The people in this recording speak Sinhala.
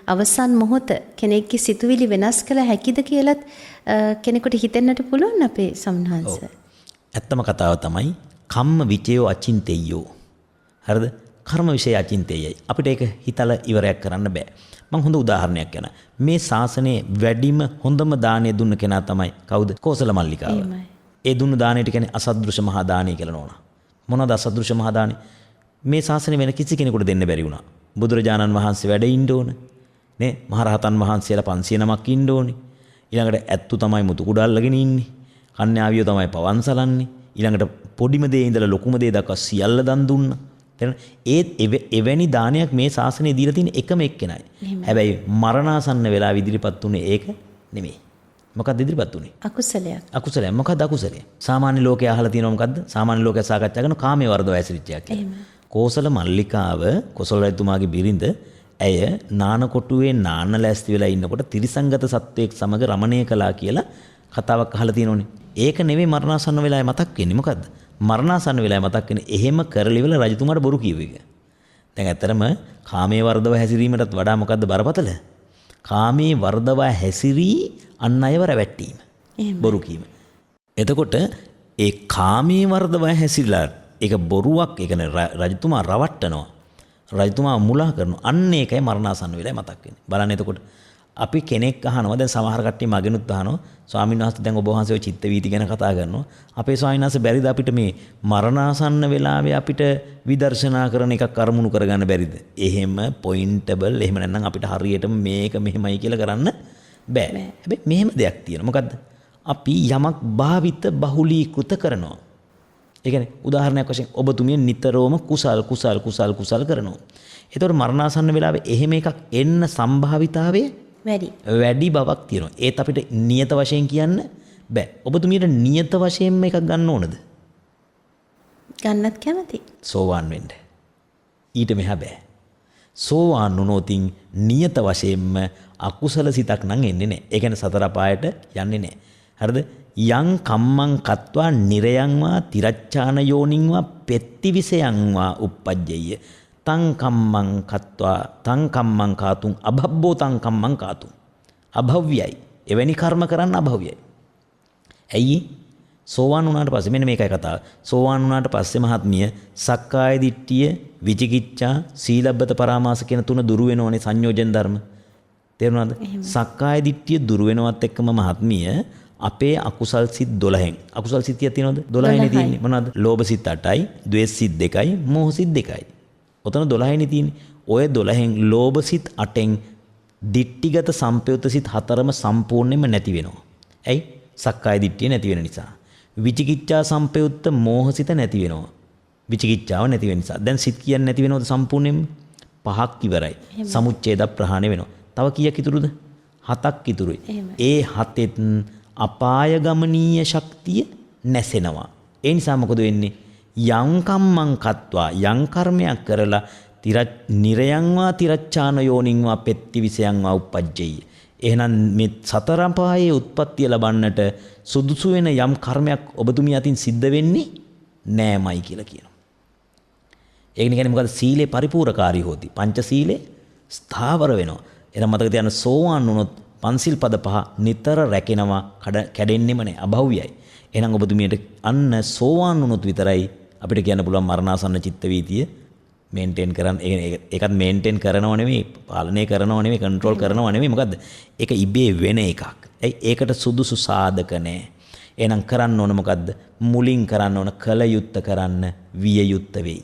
අවසන් මොහොත කෙනෙක්ගේ සිතුවිලි වෙනස් කළ හැකිද කියලත් කෙනෙකුට හිතෙන්නට පුළුවන් අපේ සම්හංශ. ඇත්තම කතාව තමයි කම්ම විචයෝ අචින්තෙය්‍යෝ. හරිද? කර්ම විශේෂ අචින්තෙයයි. අපිට ඒක හිතලා ඉවරයක් කරන්න බෑ. මම හොඳ උදාහරණයක් කියනවා. මේ ශාසනයේ වැඩිම හොඳම දාණය දුන්න කෙනා තමයි කවුද? කෝසල මල්ලිකාව. ඒ දුන්න දාණයට කියන්නේ අසද්දෘශ මහා දාණය කියලා නෝනා. මොනවද අසද්දෘශ මහා දාණය? මේ ශාසනය වෙන කිසි කෙනෙකුට දෙන්න බැරි වුණා. බුදුරජාණන් වහන්සේ වැඩ ඉන්න ඕන. නේ මහරහතන් වහන්සේලා 500 නමක් ඉන්න ඕනේ. ඊළඟට ඇත්තු තමයි මුතු කුඩ අල්ලගෙන ඉන්නේ. කන්‍යාවියෝ තමයි පවන්සලන්නේ. ඊළඟට පොඩිම දේ ඉඳලා ලොකුම දේ දක්වා සියල්ල දන් දුන්නා. එවැනි දානයක් මේ ශාසනයේ දීලා තියෙන එකම එක්කෙනයි. හැබැයි මරණාසන්න වෙලා ඉදිරිපත් උනේ ඒක නෙමෙයි. මොකක්ද ඉදිරිපත් උනේ? අකුසලයක්. අකුසලයක්. මොකක්ද අකුසලය? සාමාන්‍ය ලෝකයේ අහලා තියෙනවා මොකද්ද? සාමාන්‍ය ලෝකයේ සාකච්ඡා කරන කාමයේ වර්ධව ඇසිරිච්චයක් කියලා. කෝසල මල්ලිකාව කොසල් රජතුමාගේ බිරිඳ ඇය නානකොටුවේ නාන ලෑස්ති වෙලා ඉන්නකොට තිරිසංගත සත්වයෙක් සමග රමණය කළා කියලා කතාවක් අහලා තියෙනෝනේ. ඒක නෙමෙයි මරණාසන්න වෙලාවේ මතක් වෙන්නේ. මොකද්ද? මරණාසන්න වෙලාවේ මතක් වෙන්නේ එහෙම කරලිවල රජතුමාට බොරු කියව එක. දැන් ඇත්තරම කාමයේ වර්ධව හැසිරීමටත් වඩා මොකද්ද බරපතල? කාමයේ වර්ධව හැසිරී අන් අයව රැවැට්ටීම. බොරු කීම. එතකොට ඒ කාමයේ වර්ධව හැසිරලා ඒක බොරුවක්. ඒ කියන්නේ රජතුමා රවට්ටනවා. රජතුමා මුලා කරනවා. අන්න ඒකයි මරණාසන්න වෙලාවේ මතක් වෙන්නේ. බලන්න එතකොට අපි කෙනෙක් අහනවා දැන් සමහර කට්ටිය මගෙනුත් අහනවා ස්වාමීන් වහන්සේ දැන් ඔබ වහන්සේ ඔය චිත්ත වීති ගැන කතා කරනවා. අපේ ස්වාමීන් වහන්සේ බැරිද අපිට මේ මරණාසන්න වෙලාවේ අපිට විදර්ශනා කරන එකක් අරමුණු කරගන්න බැරිද? එහෙම පොයින්ටබල් එහෙම නැත්නම් අපිට හරියටම මේක මෙහෙමයි කියලා කරන්න බෑ. හැබැයි මෙහෙම දෙයක් තියෙනවා. මොකද්ද? අපි යමක් භාවිත බහුලීකృత කරනවා. ඒ කියන්නේ උදාහරණයක් වශයෙන් ඔබතුමිය නිතරම කුසල් කරනවා. ඒතකොට මරණාසන්න වෙලාවේ එහෙම එකක් එන්න සම්භාවිතාවය වැඩි බවක් තියෙනවා. ඒත් අපිට නියත වශයෙන් කියන්න බෑ. ඔබතුමියට නියත වශයෙන්ම එකක් ගන්න ඕනද? ගන්නත් කැමති. සෝවාන් වෙන්න. ඊට මෙහා බෑ. සෝවාන් වුණොතින් නියත වශයෙන්ම අකුසල සිතක් නම් එන්නේ නැහැ. ඒ කියන්නේ සතර පායට යන්නේ නැහැ. හරිද? යං කම්මං කତ୍වා නිරයං වා තිරච්ඡාන යෝනිං වා පෙත්තිවිසයං වා uppajjeyya තං කම්මං කତ୍වා තං කම්මං කාතුං අභබ්බෝ තං කම්මං කාතුං අභව්‍යයි. එවැනි කර්ම කරන්න අභව්‍යයි. ඇයි? සෝවාන් වුණාට පස්සේ මෙන්න මේකයි කතාව. සෝවාන් වුණාට පස්සේ මහත්මිය සක්කාය දිට්ඨිය, විචිකිච්ඡා, සීලබ්බත පරාමාස කියන තුන දුරු වෙනෝනේ සංයෝජන ධර්ම. තේරුණාද? සක්කාය දිට්ඨිය දුරු වෙනවත් එක්කම මහත්මිය අපේ අකුසල් සිත් 12න් අකුසල් සිත් තියෙනවද? 12නේ තියෙන්නේ. මොනවද? ලෝභ සිත් 8යි, ද්වේෂ සිත් 2යි, මෝහ සිත් 2යි. ඔතන 12නේ තියෙන්නේ. ඔය 12න් ලෝභ සිත් 8න් දිට්ඨිගත සම්පයුත්ත සිත් 4ම සම්පූර්ණයෙන්ම නැති වෙනවා. ඇයි? සක්කාය දිට්ඨිය නැති වෙන නිසා. විචිකිච්ඡා සම්පයුත්ත මෝහ සිත නැති වෙනවා. විචිකිච්ඡාව නැති වෙන නිසා. දැන් සිත් කියන්නේ නැති වෙනවද සම්පූර්ණයෙන්ම? 5ක් ඉවරයි. සමුච්ඡේද ප්‍රහාණය වෙනවා. තව කීයක් ඉතුරුද? 7ක් ඉතුරුයි. ඒ 7ෙත් අපාය ගමනීය ශක්තිය නැසෙනවා. ඒ නිසා මොකද වෙන්නේ? යං කම්මං කତ୍වා යං කර්මයක් කරලා නිරයං වා තිරච්ඡාන යෝනිං වා පෙත්තිවිසයං වා uppajjeyya. එහෙනම් මේ සතර පායේ උත්පත්තිය ලබන්නට සුදුසු වෙන යම් කර්මයක් ඔබතුමිය අතින් සිද්ධ වෙන්නේ නෑමයි කියලා කියනවා. ඒක කියන්නේ මොකද? සීලේ පරිපූර්ණකාරී හොති. පංච සීලේ ස්ථාවර වෙනවා. එහෙනම් මතක තියාගන්න සෝවාන් වුණොත් පන්සිල් පද 5 නිතර රැකෙනවා. කැඩෙන්නෙම නෑ. අභව්‍යයි. එහෙනම් ඔබතුමියට අන්න සෝවාන් වුණොත් විතරයි අපිට කියන්න පුළුවන් මරණාසන්න චිත්ත වීතිය මේන්ටේන් කරන්න. ඒකත් මේන්ටේන් කරනව නෙමෙයි, පාලනය කරනව නෙමෙයි, කන්ට්‍රෝල් කරනව නෙමෙයි. මොකද්ද? ඒක ඉබේ වෙන එකක්. ඒකට සුදුසු සාධක නැහැ. එහෙනම් කරන්න ඕන මොකද්ද? මුලින් කරන්න ඕන කල යුත්ත කරන්න විය යුත්ත වෙයි.